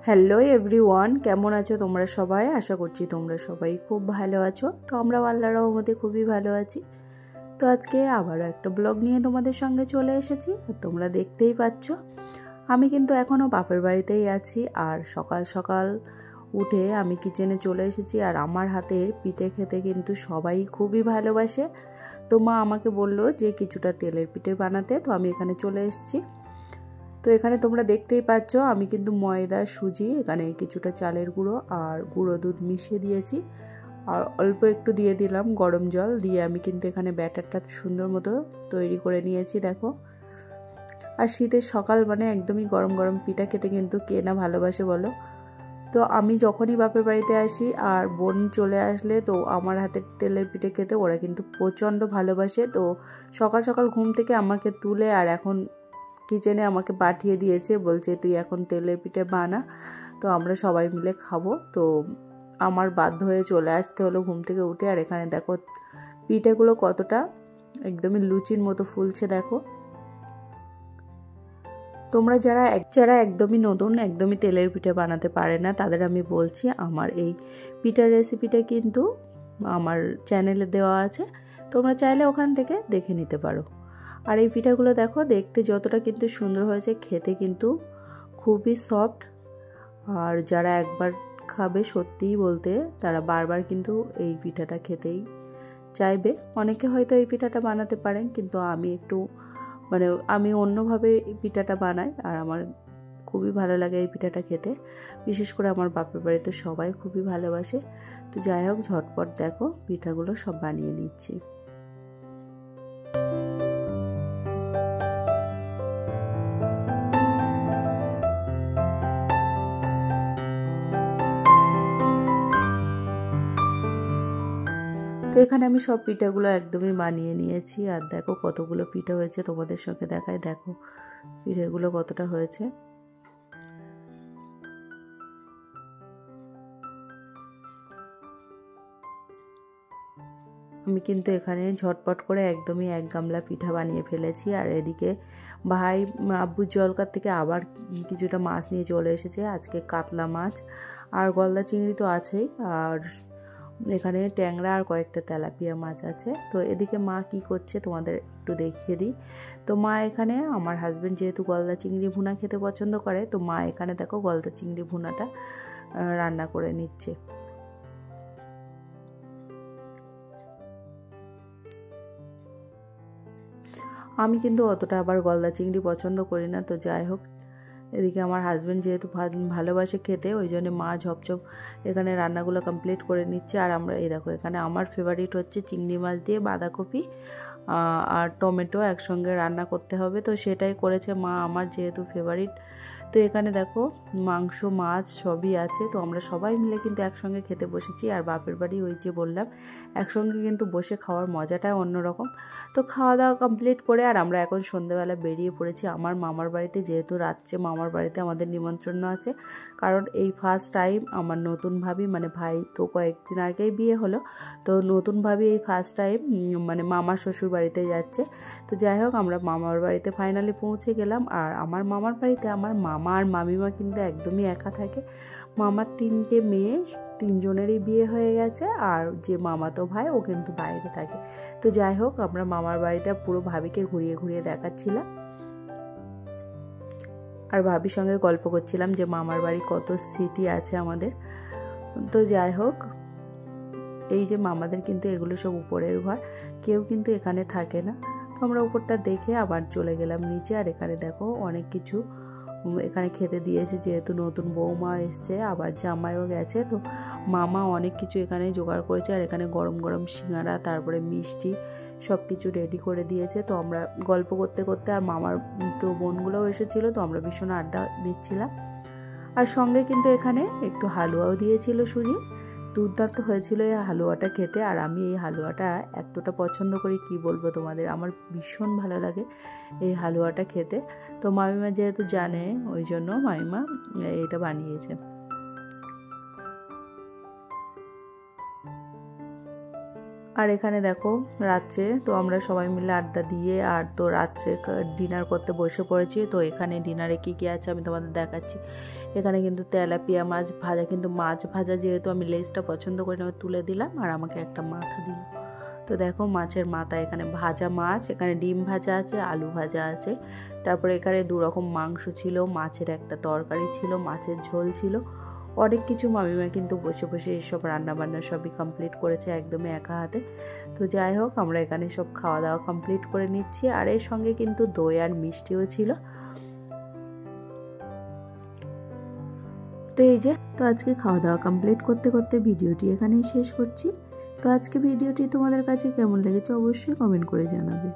Hello everyone, কেমন আছো তোমরা সবাই? আশা করছি তোমরা সবাই খুব ভালো আছো। তো আমরা আল্লাহর রহমতে খুবই ভালো আছি। তো আজকে আবারও একটা ব্লগ নিয়ে তোমাদের সঙ্গে চলে এসেছি। তোমরা দেখতেই পাচ্ছ আমি কিন্তু এখনও বাপের বাড়িতেই আছি। আর সকাল সকাল উঠে আমি কিচেনে চলে এসেছি। আর আমার হাতের পিঠে খেতে কিন্তু সবাই খুবই ভালোবাসে। তো মা আমাকে বললো যে কিছুটা তেলের পিঠে বানাতে, তো আমি এখানে চলে এসেছি। তো এখানে তোমরা দেখতেই পাচ্ছ আমি কিন্তু ময়দা, সুজি, এখানে কিছুটা চালের গুঁড়ো আর গুঁড়ো দুধ মিশিয়ে দিয়েছি। আর অল্প একটু দিয়ে দিলাম গরম জল দিয়ে আমি কিন্তু এখানে ব্যাটারটা সুন্দর মতো তৈরি করে নিয়েছি। দেখো, আর শীতের সকাল মানে একদমই গরম গরম পিঠা খেতে কিন্তু কে না ভালোবাসে বলো। তো আমি যখনই বাপের বাড়িতে আসি আর বোন চলে আসলে তো আমার হাতের তেলের পিঠে খেতে ওরা কিন্তু প্রচণ্ড ভালোবাসে। তো সকাল সকাল ঘুম থেকে আমাকে তুলে আর এখন কিচেনে আমাকে পাঠিয়ে দিয়েছে, বলছে তুই এখন তেলের পিঠে বানা, তো আমরা সবাই মিলে খাবো। তো আমার বাধ্য হয়ে চলে আসতে হলো ঘুম থেকে উঠে। আর এখানে দেখো পিঠেগুলো কতটা একদমই লুচির মতো ফুলছে। দেখো, তোমরা যারা একদমই নতুন, একদমই তেলের পিঠে বানাতে পারে না, তাদের আমি বলছি আমার এই পিঠার রেসিপিটা কিন্তু আমার চ্যানেলে দেওয়া আছে, তোমরা চাইলে ওখান থেকে দেখে নিতে পারো। আর এই পিঠাগুলো দেখো দেখতে যতটা কিন্তু সুন্দর হয়েছে, খেতে কিন্তু খুবই সফট। আর যারা একবার খাবে সত্যিই বলতে তারা বারবার কিন্তু এই পিঠাটা খেতেই চাইবে। অনেকে হয়তো এই পিঠাটা বানাতে পারেন, কিন্তু আমি একটু আমি অন্যভাবে এই পিঠাটা বানাই। আর আমার খুবই ভালো লাগে এই পিঠাটা খেতে, বিশেষ করে আমার বাপের বাড়িতে সবাই খুবই ভালোবাসে। তো যাই হোক, ঝটপট দেখো পিঠাগুলো সব বানিয়ে নিচ্ছি। তো এখানে আমি সব পিঠাগুলো একদমই বানিয়ে নিয়েছি। আর দেখো কতগুলো পিঠা হয়েছে, তোমাদের সঙ্গে দেখায়। দেখো পিঠেগুলো কতটা হয়েছে। আমি কিন্তু এখানে ঝটপট করে একদমই 1 গামলা পিঠা বানিয়ে ফেলেছি। আর এদিকে ভাই আব্বুর জলকার থেকে আবার কিছুটা মাছ নিয়ে চলে এসেছে, আজকে কাতলা মাছ আর গলদা চিংড়ি তো আছেই, আর এখানে ট্যাংরা আর কয়েকটা তেলাপিয়া মাছ আছে। তো এদিকে মা কি করছে তোমাদের একটু দেখিয়ে দিই। তো মা এখানে, আমার হাজব্যান্ড যেহেতু গলদা চিংড়ি ভুনা খেতে পছন্দ করে, তো মা এখানে দেখো গলদা চিংড়ি ভুনাটা রান্না করে নিচ্ছে। আমি কিন্তু অতটা আবার গলদা চিংড়ি পছন্দ করি না। তো যাই হোক, এদিকে আমার হাজব্যান্ড যেহেতু ভালোবাসে খেতে, ওই জন্য মা ঝপঝপ এখানে রান্নাগুলো কমপ্লিট করে নিচ্ছে। আর আমরা এই দেখো এখানে আমার ফেভারিট হচ্ছে চিংড়ি মাছ দিয়ে বাঁধাকপি আর টমেটো একসঙ্গে রান্না করতে হবে, তো সেটাই করেছে মা আমার যেহেতু ফেভারিট। তো এখানে দেখো মাংস, মাছ সবই আছে। তো আমরা সবাই মিলে কিন্তু একসঙ্গে খেতে বসেছি। আর বাপের বাড়ি ওই যে বললাম, একসঙ্গে কিন্তু বসে খাওয়ার মজাটাই অন্যরকম। তো খাওয়া দাওয়া কমপ্লিট করে আর আমরা এখন সন্ধ্যেবেলা বেরিয়ে পড়েছি আমার মামার বাড়িতে। যেহেতু রাত্রে মামার বাড়িতে আমাদের নিমন্ত্রণ আছে, কারণ এই ফার্স্ট টাইম আমার নতুন ভাবি, ভাই তো কয়েকদিন আগেই বিয়ে হলো, তো নতুন ভাবি এই ফার্স্ট টাইম মামার শ্বশুর বাড়িতে যাচ্ছে। তো যাই হোক, আমরা মামার বাড়িতে ফাইনালি পৌঁছে গেলাম। আর আমার মামার বাড়িতে আমার মামা আর মামিমা কিন্তু একদমই একা থাকে। মামার 3টে মেয়ে, 3জনেরই বিয়ে হয়ে গেছে। আর যে মামাতো ভাই ও কিন্তু বাইরে থাকে। তো যাই হোক, আমরা মামার বাড়িটা পুরো ভাবিকে ঘুরিয়ে ঘুরিয়ে দেখাচ্ছিলাম আর ভাবির সঙ্গে গল্প করছিলাম যে মামার বাড়ি কত স্মৃতি আছে আমাদের। তো যাই হোক, এই যে মামাদের কিন্তু এগুলো সব উপরের ঘর, কেউ কিন্তু এখানে থাকে না। তো আমরা উপরটা দেখে আবার চলে গেলাম নিচে। আর এখানে দেখো অনেক কিছু এখানে খেতে দিয়েছে, যেহেতু নতুন বৌমা এসছে, আবার জামাইও গেছে। তো মামা অনেক কিছু এখানে জোগাড় করেছে। আর এখানে গরম গরম সিঙ্গারা, তারপরে মিষ্টি সব কিছু রেডি করে দিয়েছে। তো আমরা গল্প করতে করতে, আর মামার তো বোনগুলোও এসেছিলো, তো আমরা ভীষণ আড্ডা দিচ্ছিলাম। আর সঙ্গে কিন্তু এখানে একটু হালুয়াও দিয়েছিল সুজি। দুর্দান্ত হয়েছিল এই হালুয়াটা খেতে। আর আমি এই হালুয়াটা এতটা পছন্দ করি কি বলবো তোমাদের, আমার ভীষণ ভালো লাগে এই হালুয়াটা খেতে। তো মামিমা যেহেতু জানে, ওই জন্য মামিমা এটা বানিয়েছে। আর এখানে দেখো রাত্রে তো আমরা সবাই মিলে আড্ডা দিয়ে আর তো রাত্রে ডিনার করতে বসে পড়েছি। তো এখানে ডিনারে কী কী আছে আমি তোমাদের দেখাচ্ছি। এখানে কিন্তু তেলাপিয়া মাছ ভাজা, কিন্তু মাছ ভাজা যেহেতু আমি লেজটা পছন্দ করি না তুলে দিলাম, আর আমাকে একটা মাথা দিল। তো দেখো মাছের মাথা, এখানে ভাজা মাছ, এখানে ডিম ভাজা আছে, আলু ভাজা আছে, তারপরে এখানে 2 রকম মাংস ছিল, মাছের একটা তরকারি ছিল, মাছের ঝোল ছিল, অনেক কিছু। মামিমা কিন্তু বসে বসে এইসব রান্নাবান্না সবই কমপ্লিট করেছে একদমই একা হাতে। তো যাই হোক আমরা এখানে সব খাওয়া দাওয়া কমপ্লিট করে নিচ্ছি। আর এর সঙ্গে কিন্তু দই আর মিষ্টিও ছিল। তো এই যে, তো আজকে খাওয়া দাওয়া কমপ্লিট করতে করতে ভিডিওটি এখানেই শেষ করছি। তো আজকে ভিডিওটি তোমাদের কাছে কেমন লেগেছে অবশ্যই কমেন্ট করে জানাবে।